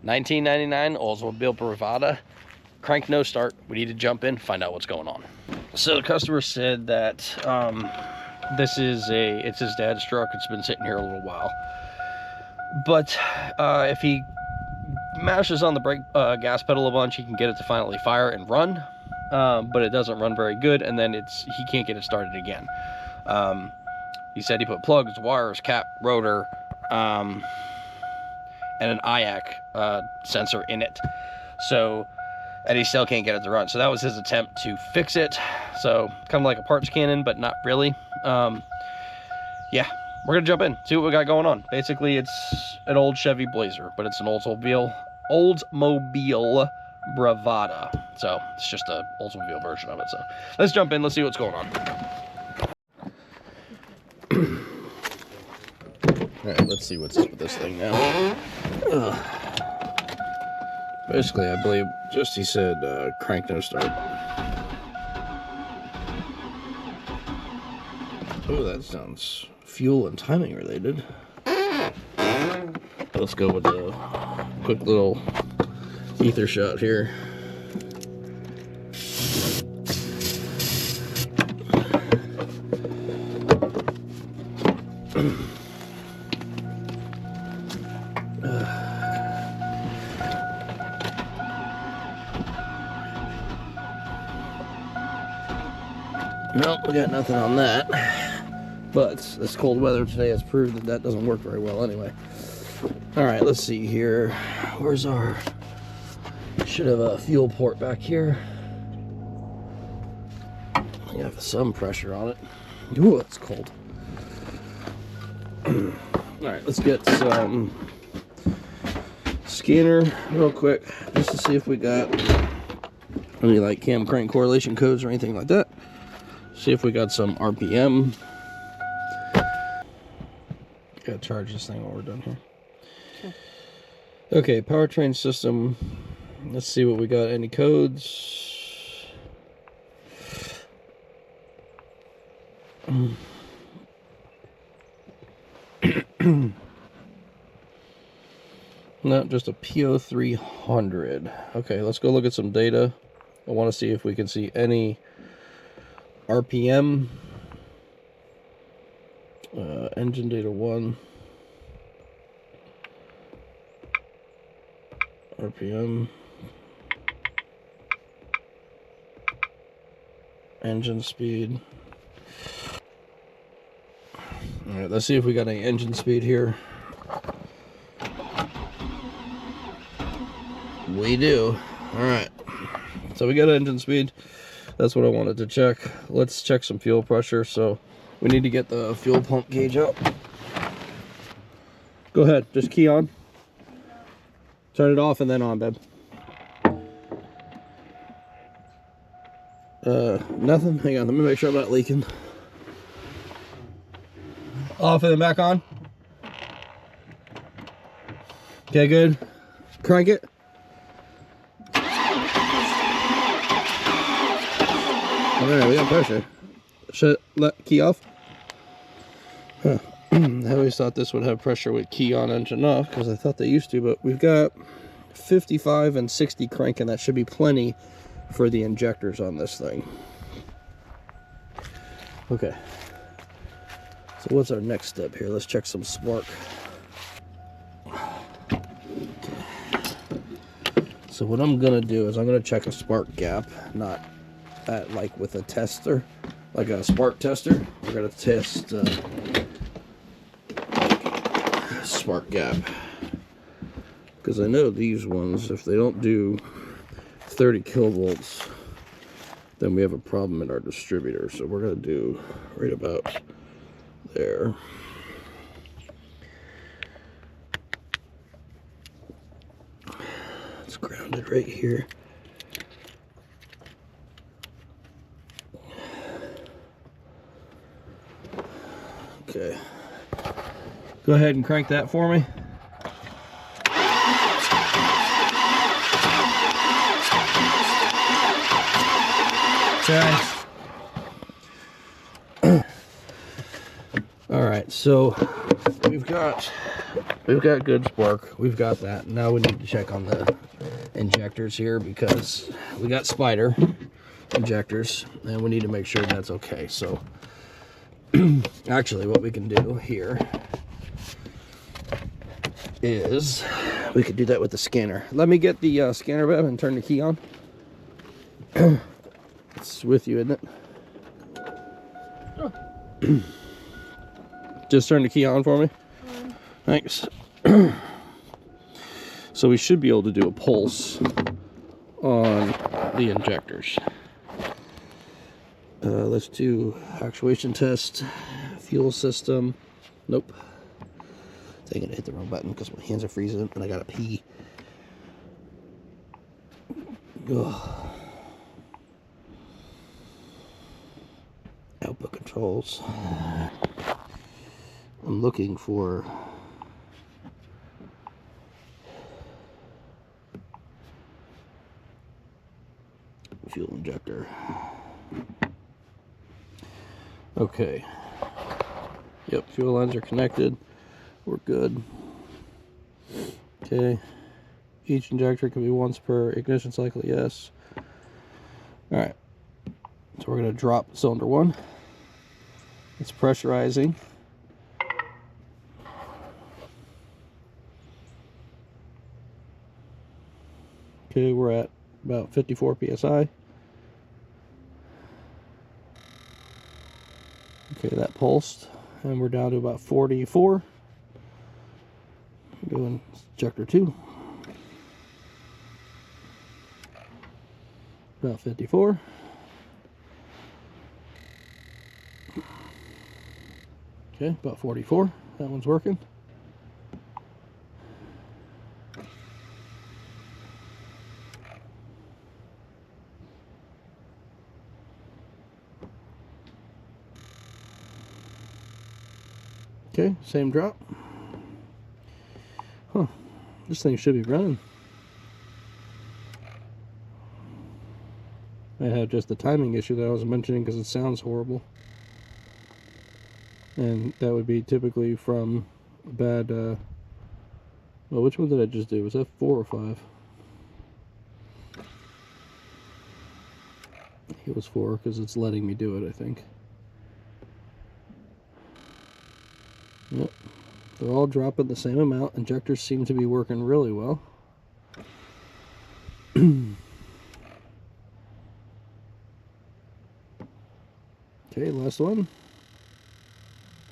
$19.99 Oldsmobile Bravada. Crank no start. We need to jump in, find out what's going on. So the customer said that it's his dad's truck. It's been sitting here a little while. But if he mashes on the brake gas pedal a bunch, he can get it to finally fire and run. But it doesn't run very good, and then he can't get it started again. He said he put plugs, wires, cap, rotor, and an IAC sensor in it. So, and he still can't get it to run. So that was his attempt to fix it. So kind of like a parts cannon, but not really. Yeah, we're gonna jump in, see what we got going on. Basically, it's an old Chevy Blazer, but it's an Oldsmobile Bravada. So it's just a Oldsmobile version of it. So let's jump in, let's see what's going on. All right, let's see what's up with this thing now. Basically, I believe he said crank no start. Oh, that sounds fuel and timing related. Let's go with the quick little ether shot here. Nope, we got nothing on that. But this cold weather today has proved that doesn't work very well anyway. All right, let's see here. Where's our... Should have a fuel port back here. We have some pressure on it. Ooh, it's cold. All right, let's get some scanner real quick just to see if we got any like cam crank correlation codes or anything like that. See if we got some RPM. Gotta charge this thing while we're done here. Okay, powertrain system. Let's see what we got. Any codes? No, just a PO300. Okay, let's go look at some data. I want to see if we can see any RPM. Engine data 1. RPM. Engine speed. Alright, let's see if we got any engine speed here. We do. Alright. So we got engine speed. That's what I wanted to check. Let's check some fuel pressure. So we need to get the fuel pump gauge up. Go ahead, just key on. Turn it off and then on, babe. Nothing. Hang on, let me make sure I'm not leaking. Off and then back on. Okay, good. Crank it. Alright, we got pressure. Should let key off? Huh. I always thought this would have pressure with key on engine off because I thought they used to, but we've got 55 and 60 cranking. That should be plenty for the injectors on this thing. Okay. So what's our next step here? Let's check some spark. Okay. So what I'm gonna do is I'm gonna check a spark gap, not at like with a tester, like a spark tester. We're gonna test spark gap because I know these ones, if they don't do 30 kilovolts, then we have a problem in our distributor. So we're gonna do right about there. It's grounded right here. Okay. Go ahead and crank that for me. Okay. All right. right, so we've got good spark. We've got that. Now we need to check on the injectors here because we got spider injectors and we need to make sure that's okay. So actually what we can do here is we could do that with the scanner. Let me get the scanner, Bev, and turn the key on. It's with you, isn't it? Oh. Just turn the key on for me. Thanks. So we should be able to do a pulse on the injectors. Let's do actuation test, fuel system. Nope. I think I hit the wrong button because my hands are freezing and I gotta pee. Ugh. Output controls. I'm looking for fuel injector. Okay. Yep, fuel lines are connected. We're good. Okay. Each injector can be once per ignition cycle, yes. Alright. So we're going to drop cylinder 1. It's pressurizing. Okay, we're at about 54 psi. Okay, that pulsed, and we're down to about 44. Doing injector 2. About 54. Okay, about 44. That one's working. Okay, same drop. Huh, this thing should be running. I have just the timing issue that I was mentioning because it sounds horrible. And that would be typically from a bad, well, which one did I just do? Was that 4 or 5? It was 4 because it's letting me do it, I think. Yep, they're all dropping the same amount. Injectors seem to be working really well. Okay, last one.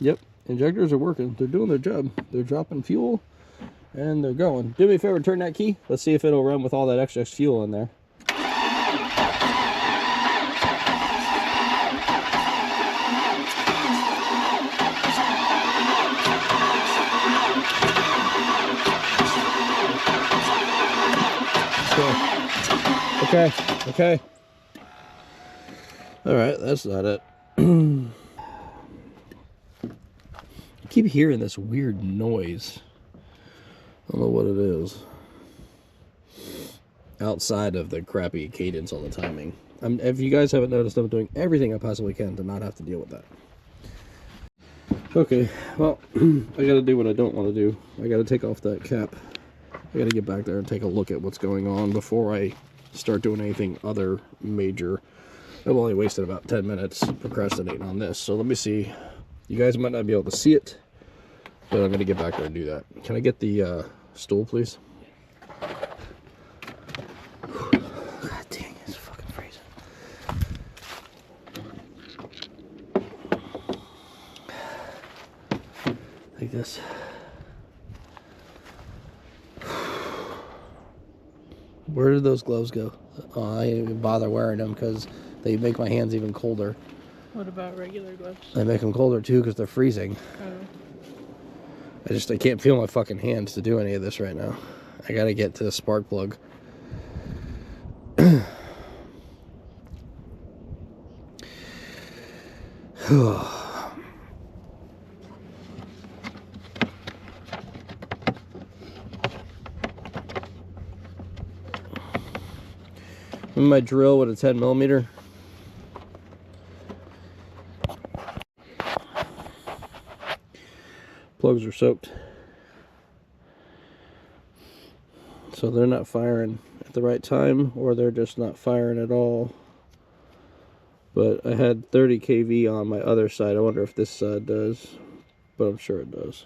Yep, injectors are working. They're doing their job. They're dropping fuel and they're going. Do me a favor and turn that key. Let's see if it'll run with all that extra fuel in there. Okay. Alright, that's not it. I keep hearing this weird noise. I don't know what it is. Outside of the crappy cadence on the timing. If you guys haven't noticed, I'm doing everything I possibly can to not have to deal with that. Okay, well, I gotta do what I don't want to do. I gotta take off that cap. I gotta get back there and take a look at what's going on before I start doing anything other major. I've only wasted about 10 minutes procrastinating on this, so let me see. You guys might not be able to see it, but I'm gonna get back there and do that. Can I get the stool, please? God dang, it's fucking freezing. Like this. Where did those gloves go? Oh, I didn't even bother wearing them because they make my hands even colder. What about regular gloves? They make them colder too because they're freezing. Oh. I can't feel my fucking hands to do any of this right now. I gotta get to the spark plug. My drill with a 10mm. plugs are soaked. So they're not firing at the right time, or they're just not firing at all. But I had 30 kV on my other side. I wonder if this side does, but I'm sure it does.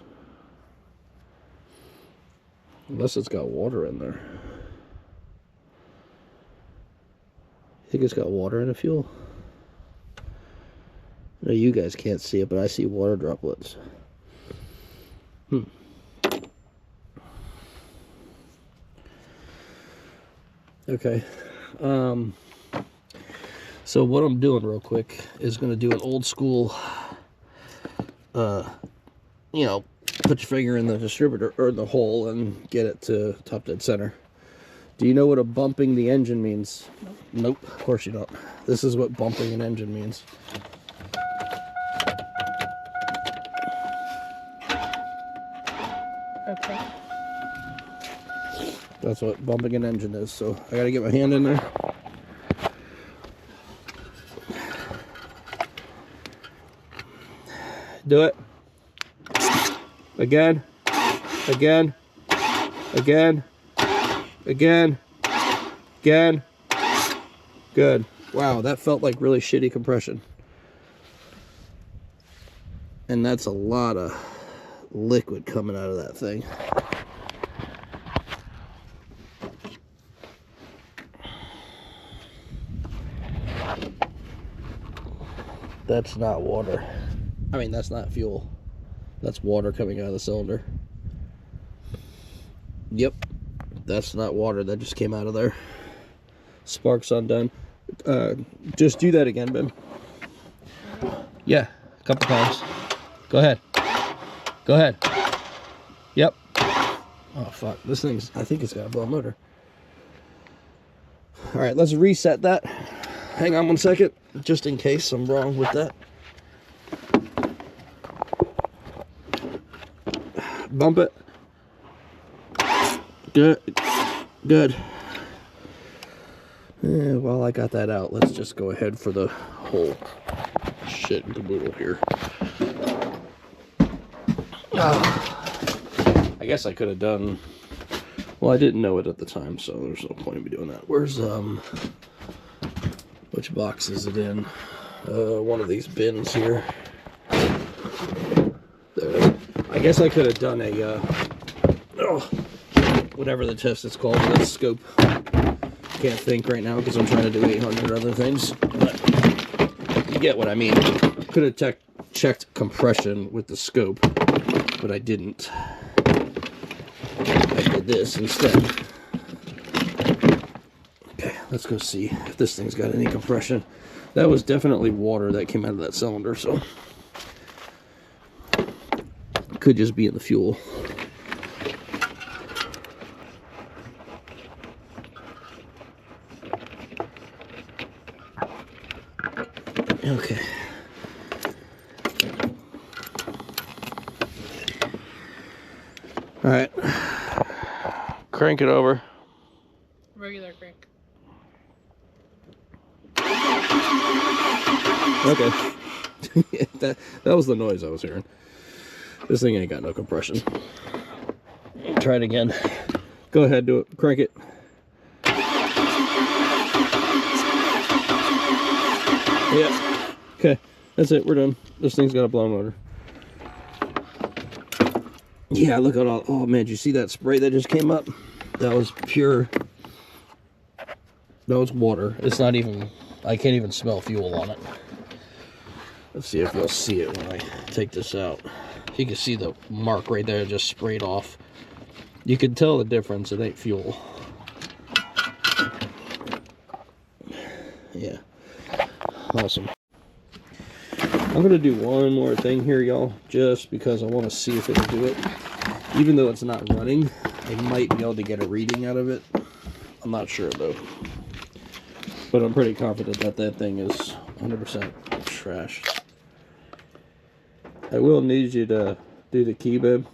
Unless it's got water in there. I think it's got water in the fuel. No, you guys can't see it, but I see water droplets. Okay. So what I'm doing real quick is going to do an old school, you know, put your finger in the distributor or the hole and get it to top dead center. Do you know what a bumping the engine means? Nope. Nope, of course you don't. This is what bumping an engine means. Okay. That's what bumping an engine is. So I gotta get my hand in there. Do it. Again. Again. Again. Again. Again. Good. Wow, that felt like really shitty compression. And that's a lot of liquid coming out of that thing. That's not water. I mean, that's not fuel. That's water coming out of the cylinder. Yep. That's not water. That just came out of there. Sparks undone. Just do that again, Ben. Yeah, a couple times. Go ahead. Go ahead. Yep. Oh, fuck. This thing's... I think it's got a blown motor. Alright, let's reset that. Hang on one second, just in case I'm wrong with that. Bump it. Good. Good. While I got that out, let's just go ahead for the whole shit and caboodle here. I guess I could have done... Well, I didn't know it at the time, so there's no point in me doing that. Where's, which box is it in? One of these bins here. There. I guess I could have done a, whatever the test is called, the scope. Can't think right now because I'm trying to do 800 other things. But you get what I mean. Could have checked compression with the scope, but I didn't. I did this instead. Okay, let's go see if this thing's got any compression. That was definitely water that came out of that cylinder, so it could just be in the fuel. Okay. All right. Crank it over. Regular crank. Okay. that was the noise I was hearing. This thing ain't got no compression. Try it again. Go ahead, do it. Crank it. Yeah. Okay. That's it. We're done. This thing's got a blown motor. Yeah, look at all... Oh, man, did you see that spray that just came up? That was pure... That was water. It's not even... I can't even smell fuel on it. Let's see if you'll see it when I take this out. You can see the mark right there just sprayed off. You can tell the difference. It ain't fuel. Yeah. Awesome. I'm going to do one more thing here, y'all, just because I want to see if it'll do it. Even though it's not running, I might be able to get a reading out of it. I'm not sure, though. But I'm pretty confident that that thing is 100% trash. I will need you to do the key bib.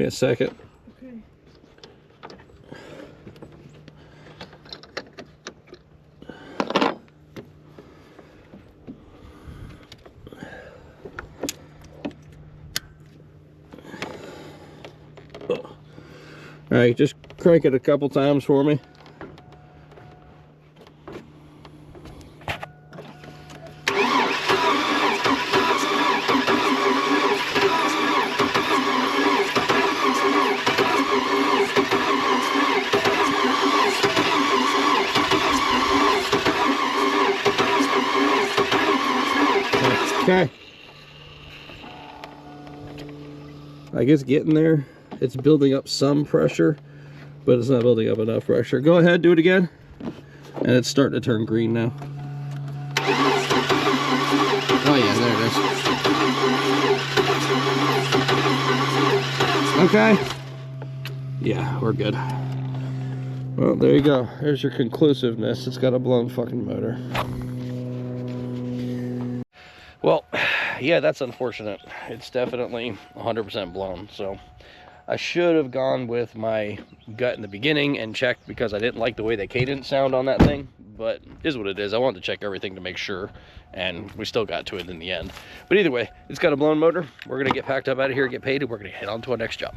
me a second. Okay. All right, just crank it a couple times for me. Okay. I guess getting there. It's building up some pressure, but it's not building up enough pressure. Go ahead, do it again. And it's starting to turn green now. Oh yeah, there it is. Okay. Yeah, we're good. Well, there you go. There's your conclusiveness. It's got a blown fucking motor. Well, yeah, that's unfortunate. It's definitely 100% blown. So I should have gone with my gut in the beginning and checked, because I didn't like the way the cadence sound on that thing. But it is what it is. I wanted to check everything to make sure, and we still got to it in the end. But either way, it's got a blown motor. We're going to get packed up out of here, get paid, and we're going to head on to our next job.